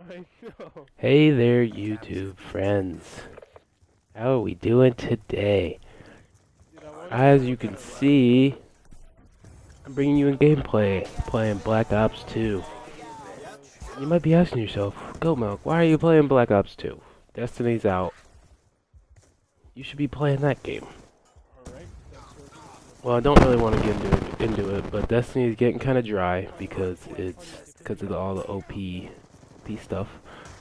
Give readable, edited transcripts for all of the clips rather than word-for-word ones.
I know. Hey there, YouTube friends. How are we doing today? Dude, I wanted to As you look at can our last see, I'm bringing you in gameplay, playing Black Ops 2. You might be asking yourself, Goat Milk, why are you playing Black Ops 2? Destiny's out. You should be playing that game. alright, thanks for opening the Well, I door. don't really want to get into it, but Destiny's getting kind of dry because all the OP stuff.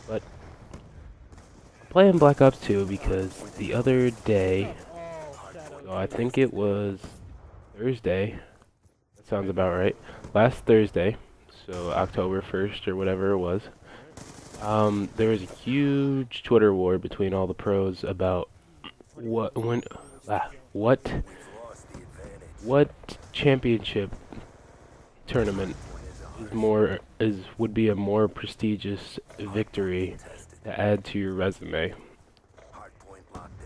But I'm playing Black Ops 2 because the other day, Oh, so I shadows. think it was Thursday. That sounds about right. Last Thursday, so October 1st or whatever it was, Alright. there was a huge Twitter war between all the pros about Pretty close. what what championship tournament would be a more prestigious victory to add to your resume.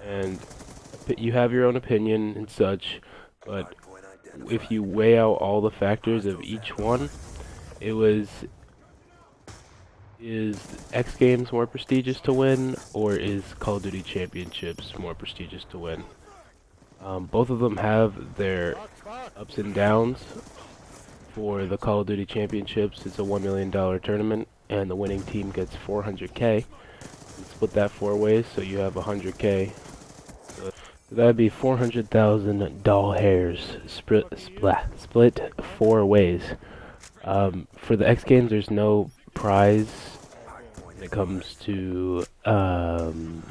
And you have your own opinion and such, but if you weigh out all the factors of each one, it was is X Games more prestigious to win, or is Call of Duty Championships more prestigious to win? Both of them have their Fuck! ups and downs. For the Call of Duty Championships, it's a $1 million tournament, and the winning team gets 400K. You split that four ways, so you have 100K. So that'd be 400,000 doll hairs split four ways. For the X Games, there's no prize when it comes to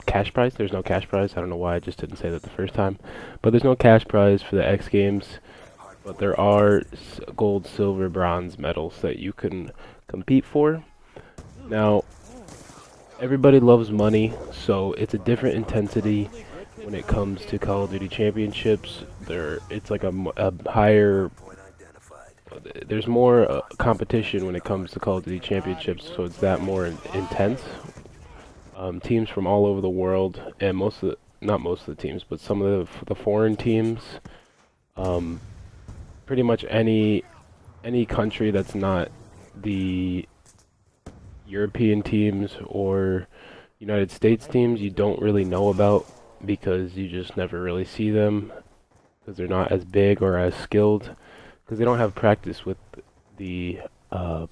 cash prize. There's no cash prize. I don't know why I just didn't say that the first time. But there's no cash prize for the X Games. But there are gold, silver, bronze medals that you can compete for. Now, everybody loves money, so it's a different intensity when it comes to Call of Duty Championships. It's like a higher. There's more competition when it comes to Call of Duty Championships, so it's that more intense. Teams from all over the world, and not most of the teams, but some of the foreign teams, um, pretty much any country that's not the European teams or United States teams, you don't really know about because you just never really see them because they're not as big or as skilled because they don't have practice with the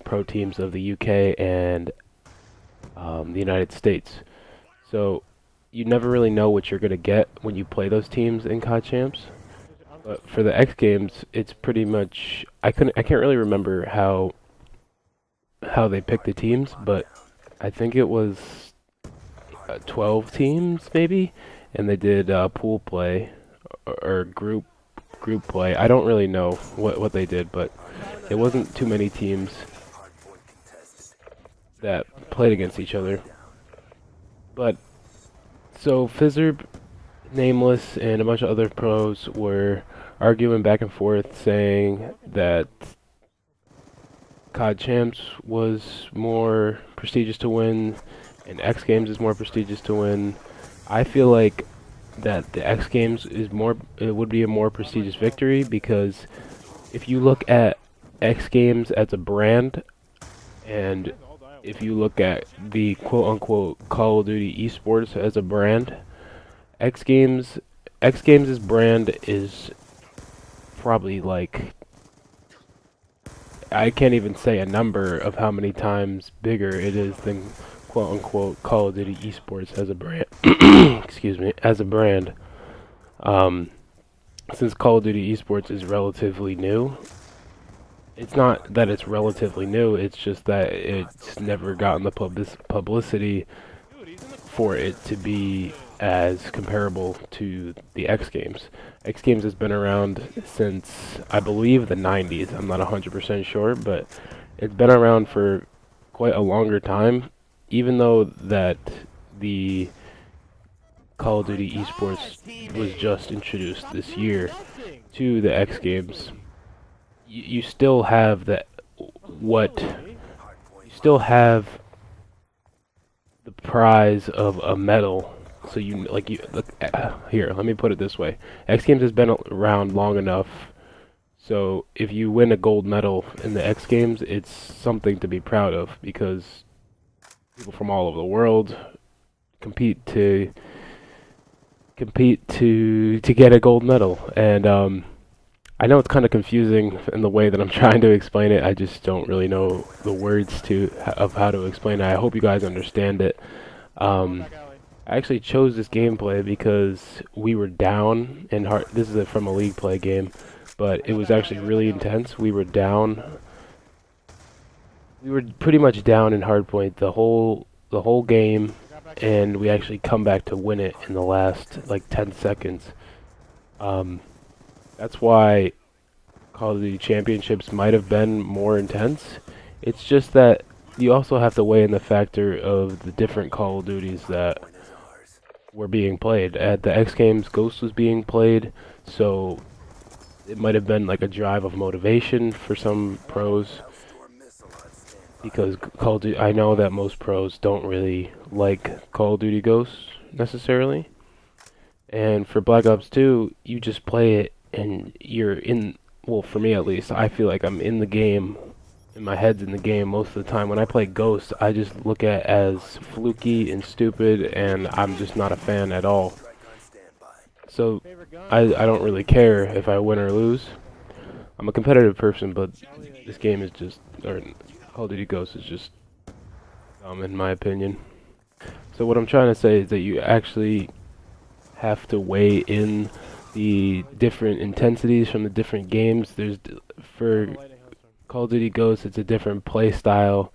pro teams of the UK and the United States. So you never really know what you're gonna get when you play those teams in COD champs. But for the X Games, it's pretty much I can't really remember how they picked the teams, but I think it was 12 teams maybe, and they did pool play or group play. I don't really know what they did, but it wasn't too many teams that played against each other. But so Fizzerb, Nameless, and a bunch of other pros were arguing back and forth, saying that COD Champs was more prestigious to win, and X Games is more prestigious to win. I feel like that the X Games it would be a more prestigious victory because if you look at X Games as a brand, and if you look at the quote-unquote Call of Duty esports as a brand, X Games X Games' brand is probably like I can't even say a number of how many times bigger it is than quote unquote Call of Duty esports as a brand. Excuse me, as a brand. Um, since Call of Duty esports is relatively new, it's not that it's relatively new, it's just that it's never gotten the publicity for it to be as comparable to the X Games. X Games has been around since, I believe, the 90s. I'm not 100% sure, but it's been around for quite a longer time, even though that the Call of Duty esports was just introduced this year to the X Games. You still have what you still have the prize of a medal. So you look here. Let me put it this way: X Games has been around long enough. So if you win a gold medal in the X Games, it's something to be proud of because people from all over the world compete to get a gold medal. And I know it's kind of confusing in the way that I'm trying to explain it. I just don't really know the words of how to explain it. I hope you guys understand it. Um, Back alley. I actually chose this gameplay because we were down in hard. This is from a league play game, but it was actually really intense. We were down. We were pretty much down in hardpoint the whole game, I got back and we actually come back to win it in the last like 10 seconds. That's why Call of Duty Championships might have been more intense. It's just that you also have to weigh in the factor of the different Call of Duties that were being played. At the X Games, Ghost was being played, so it might have been like a drive of motivation for some pros. Because Call of Duty, I know that most pros don't really like Call of Duty Ghosts necessarily. And for Black Ops 2, you just play it and you're in, well, for me at least, I feel like I'm in the game, and my head's in the game most of the time. When I play Ghost, I just look at it as fluky and stupid, and I'm just not a fan at all. So favorite gun. I don't really care if I win or lose. I'm a competitive person, but this game is just, or Call of Duty Ghost is just dumb in my opinion. So what I'm trying to say is that you actually have to weigh in the different intensities from the different games. For Lighting house room. Call of Duty Ghosts, it's a different play style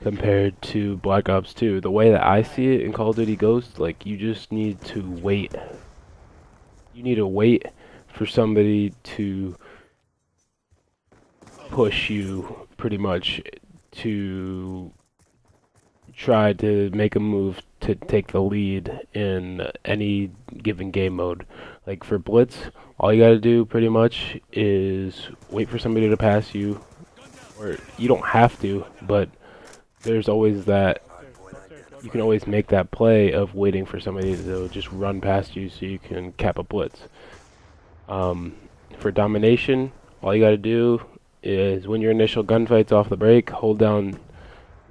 compared to Black Ops 2. The way that I see it in Call of Duty Ghosts, like, you just need to wait. You need to wait for somebody to push you, pretty much, to try to make a move to take the lead in any given game mode. Like for Blitz, all you gotta do pretty much is wait for somebody to pass you, or you don't have to, but there's always that, you can always make that play of waiting for somebody to just run past you so you can cap a Blitz. For domination, all you gotta do is when your initial gunfight's off the break, hold down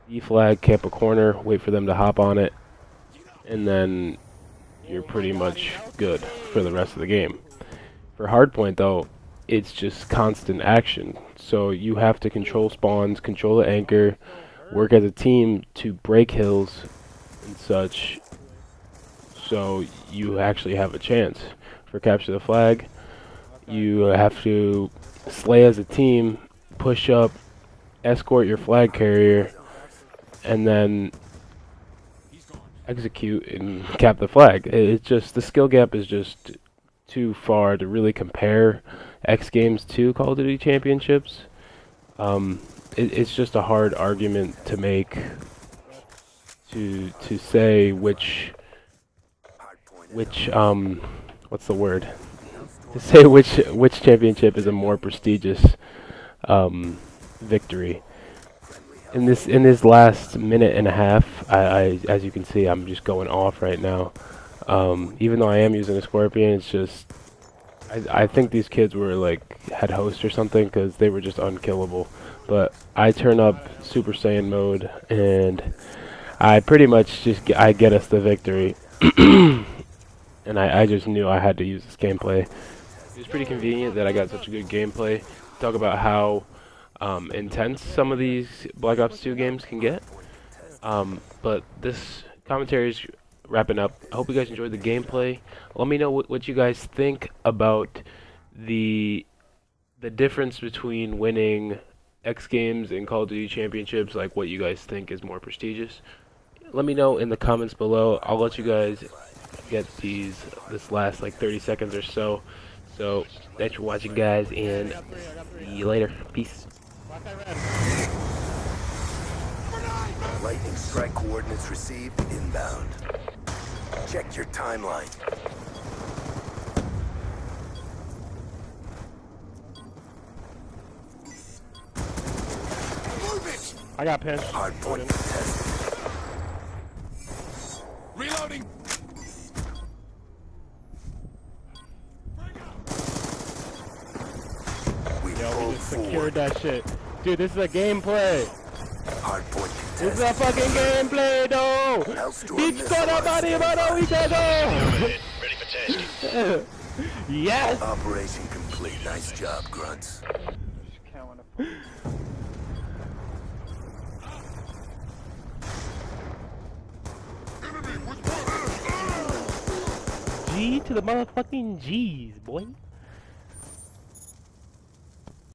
E flag, camp a corner, wait for them to hop on it, and then you're pretty much good for the rest of the game. For hardpoint though, it's just constant action. So you have to control spawns, control the anchor, work as a team to break hills and such, so you actually have a chance. For capture the flag, you have to slay as a team, push up, escort your flag carrier, and then execute and cap the flag. It's just, the skill gap is just too far to really compare X Games to Call of Duty Championships. It's just a hard argument to make to say which what's the word? To say which championship is a more prestigious victory. In this last minute and a half, I as you can see, I'm just going off right now. Even though I am using a Scorpion, it's just, I think these kids were like had hosts or something, because they were just unkillable. But I turn up Super Saiyan mode, and I pretty much just I get us the victory. And I just knew I had to use this gameplay. It was pretty convenient that I got such a good gameplay. Talk about how intense some of these Black Ops 2 games can get. But this commentary is wrapping up. I hope you guys enjoyed the gameplay. Let me know what you guys think about the difference between winning X Games and Call of Duty Championships, like what you guys think is more prestigious. Let me know in the comments below. I'll let you guys get this last like 30 seconds or so. So thanks for watching, guys, and see you later. Peace. Black eye red. Lightning strike coordinates received inbound. Check your timeline. Move it! I got pinched. Hardpoint contested. Reloading! We Yo, pulled we just forward. secured that shit. Dude, this is a gameplay. Hardpoint What's test. the fucking gameplay, though? Hellstorm He's missile got a on body, standby. we can go! Ready for tasking. Yes! Operation complete. Nice job, grunts. Just counting a G to the motherfucking G's, boy.